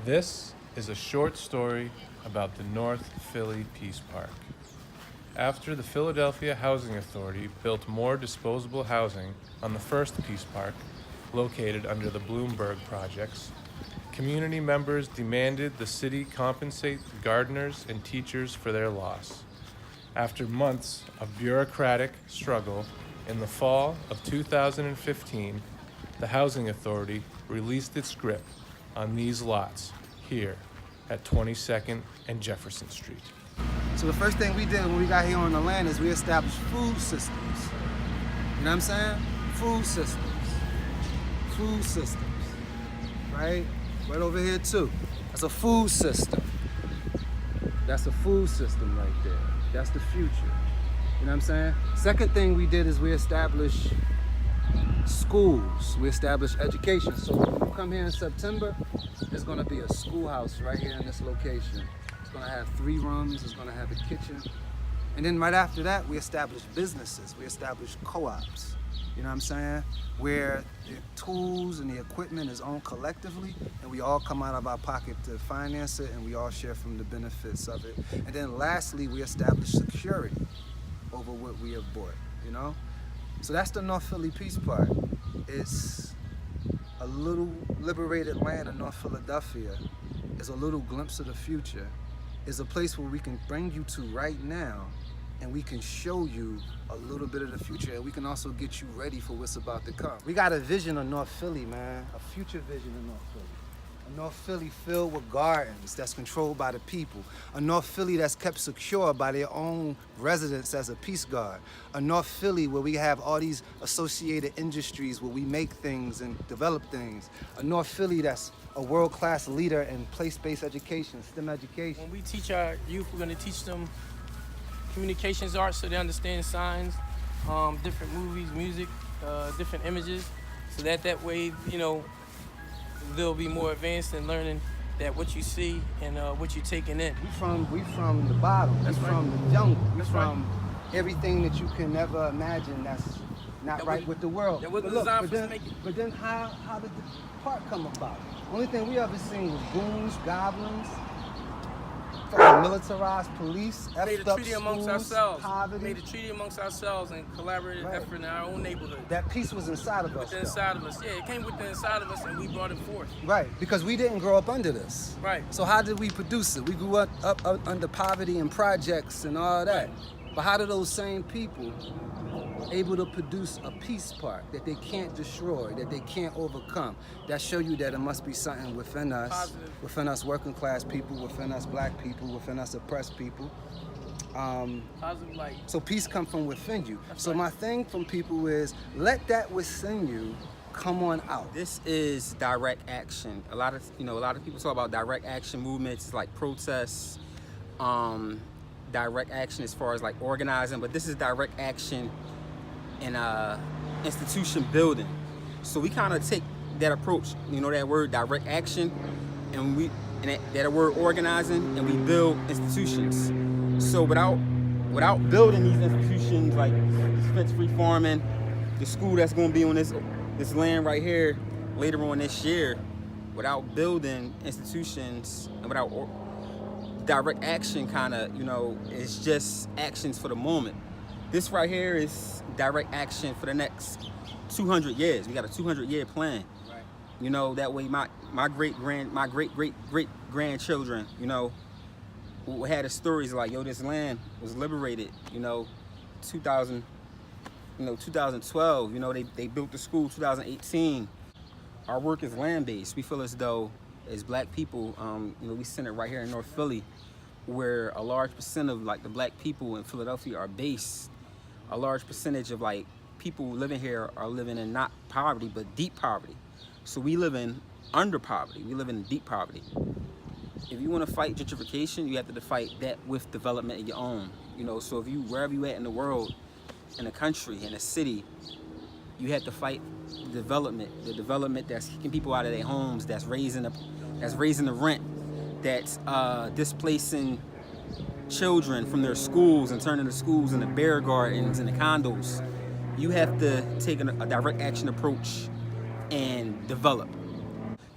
This is a short story about the North Philly Peace Park. After the Philadelphia Housing Authority built more disposable housing on the first Peace Park, located under the Bloomberg projects, community members demanded the city compensate the gardeners and teachers for their loss. After months of bureaucratic struggle, in the fall of 2015, the Housing Authority released its grip on these lots here at 22nd and Jefferson Street. So the first thing we did when we got here on the land is we established food systems. You know what I'm saying? Food systems. Food systems. Right? Right over here too. That's a food system. That's a food system right there. That's the future. You know what I'm saying? Second thing we did is we established schools. We established education. So when you come here in September, there's gonna be a schoolhouse right here in this location. It's gonna have 3 rooms, it's gonna have a kitchen. And then right after that, we established businesses. We established co-ops. You know what I'm saying? Where the tools and the equipment is owned collectively, and we all come out of our pocket to finance it, and we all share from the benefits of it. And then lastly, we established security over what we have bought, you know? So that's the North Philly Peace Park. It's a little liberated land of North Philadelphia. It's a little glimpse of the future. It's a place where we can bring you to right now, and we can show you a little bit of the future, and we can also get you ready for what's about to come. We got a vision of North Philly, man, a future vision of North Philly. A North Philly filled with gardens that's controlled by the people. A North Philly that's kept secure by their own residents as a peace guard. A North Philly where we have all these associated industries where we make things and develop things. A North Philly that's a world-class leader in place-based education, STEM education. When we teach our youth, we're going to teach them communications arts so they understand signs, different movies, music, different images, so that way, you know, they'll be more advanced in learning that what you see and what you're taking in. We from the bottom. That's we right. from the jungle. We That's from everything that you can never imagine that's not That right was- with the world. that wasn't But look, designed but for us then, to make it. but then how did the park come about? Only thing we ever seen was goons, goblins, fucking militarized police, We made effed a up treaty amongst schools, ourselves. We poverty. made a treaty amongst ourselves and collaborated Right. effort in our own neighborhood. That peace was inside of us. Within though. inside of us. Yeah, it came within inside of us and we brought it forth. Right, because we didn't grow up under this. Right. So how did we produce it? We grew up under poverty and projects and all that. But how do those same people able to produce a peace park that they can't destroy, that they can't overcome? That show you that it must be something within us, Positive. within us working class people, within us black people, within us oppressed people. Positive light. So peace comes from within you. That's So right. my thing from people is let that within you come on out. This is direct action. A lot of people talk about direct action movements like protests, direct action as far as like organizing, but this is direct action in institution building. So we kind of take that approach, that word direct action, and that word organizing, and we build institutions. So without building these institutions like dispensary farming, the school that's going to be on this land right here later on this year, without building institutions and without direct action, kind of, is just actions for the moment. This right here is direct action for the next 200 years. We got a 200-year plan. Right. That way my great grandchildren, we had the stories like, this land was liberated, 2012, they built the school 2018. Our work is land-based. We feel as though, as black people, we center right here in North Philly, where a large percent of like the black people in Philadelphia are based. A large percentage of like people living here are living in not poverty, but deep poverty. So we live in under poverty. We live in deep poverty. If you want to fight gentrification, you have to fight that with development of your own. So if wherever you at in the world, in the country, in the city, you have to fight the development that's kicking people out of their homes, that's raising the rent, that's displacing children from their schools and turning the schools into bear gardens and the condos. You have to take a direct action approach and develop.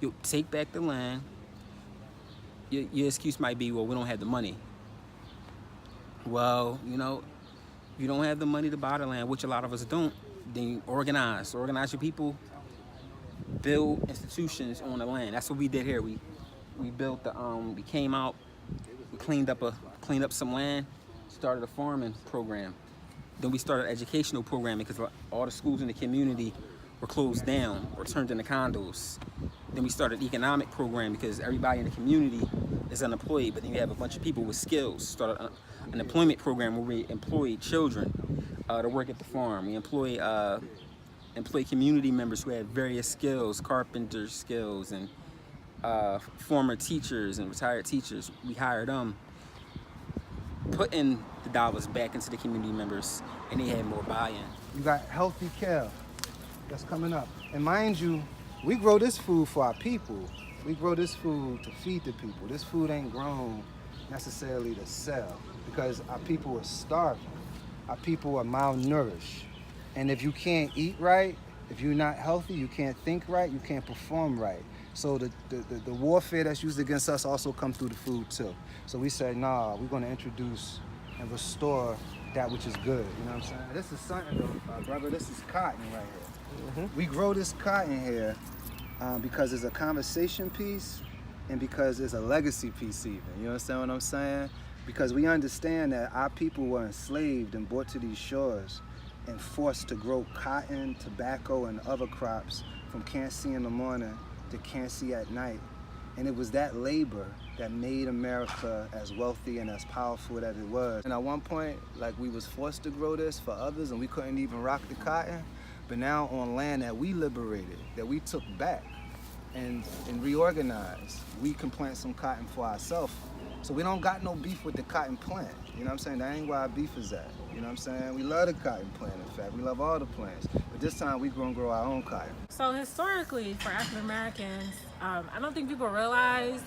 You take back the land, your excuse might be, well, we don't have the money. Well, you know, you don't have the money to buy the land, which a lot of us don't. Then you organize your people, build institutions on the land. That's what we did here. We built the we came out, we cleaned up some land, started a farming program. Then we started an educational program because all the schools in the community were closed down or turned into condos. Then we started an economic program because everybody in the community is unemployed, but then you have a bunch of people with skills. Started an employment program where we employed children to work at the farm. We employ community members who had various skills, carpenter skills, and former teachers and retired teachers. We hired them, putting the dollars back into the community members, and they had more buy-in. You got healthy kale that's coming up. And mind you, we grow this food for our people. We grow this food to feed the people. This food ain't grown necessarily to sell because our people are starving. Our people are malnourished. And if you can't eat right, if you're not healthy, you can't think right, you can't perform right. So the warfare that's used against us also comes through the food too. So we said, nah, we're gonna introduce and restore that which is good. You know what I'm saying? This is something though, brother, this is cotton right here. We grow this cotton here because it's a conversation piece and because it's a legacy piece even. You understand what I'm saying? Because we understand that our people were enslaved and brought to these shores and forced to grow cotton, tobacco, and other crops from can't see in the morning to can't see at night. And it was that labor that made America as wealthy and as powerful as it was. And at one point, like, we was forced to grow this for others and we couldn't even rock the cotton. But now on land that we liberated, that we took back and reorganized, we can plant some cotton for ourselves. So we don't got no beef with the cotton plant. You know what I'm saying? That ain't where our beef is at. You know what I'm saying? We love the cotton plant, in fact. We love all the plants. But this time we gonna grow our own cotton. So historically, for African Americans, I don't think people realize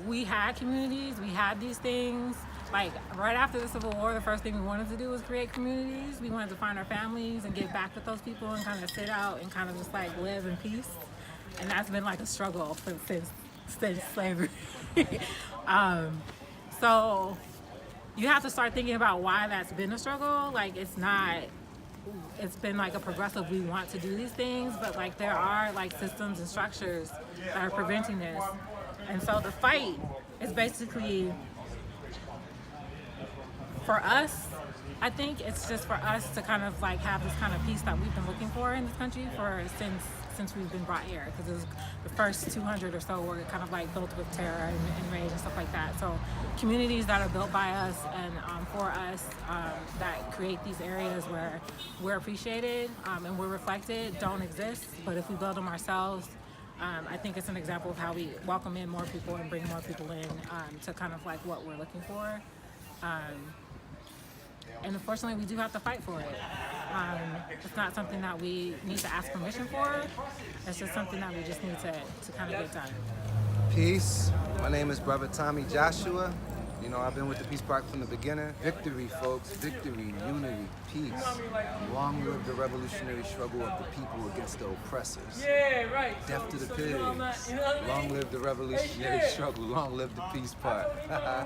we had communities, we had these things. Like, right after the Civil War, the first thing we wanted to do was create communities. We wanted to find our families and get back with those people and kind of sit out and kind of just like live in peace. And that's been like a struggle since slavery. So you have to start thinking about why that's been a struggle. Like, it's been like a progressive, we want to do these things, but like there are like systems and structures that are preventing this. And so the fight is basically, for us, I think it's just for us to kind of like have this kind of peace that we've been looking for in this country since we've been brought here, because it was the first 200 or so were kind of like built with terror and rage and stuff like that. So communities that are built by us and for us that create these areas where we're appreciated and we're reflected don't exist. But if we build them ourselves, I think it's an example of how we welcome in more people and bring more people in to kind of like what we're looking for. And unfortunately, we do have to fight for it. It's not something that we need to ask permission for. It's just something that we just need to kind of get done. Peace. My name is Brother Tommy Joshua. You know, I've been with the Peace Park from the beginning. Victory, folks. Victory, unity, peace. Long live the revolutionary struggle of the people against the oppressors. Yeah, right. Death to the So, pigs. you know what I mean? Long live the revolutionary struggle. Long live the Peace Park. And that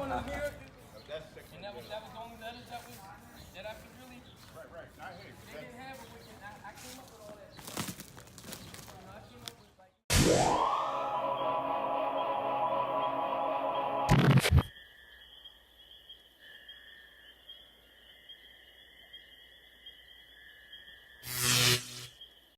was the only letters that I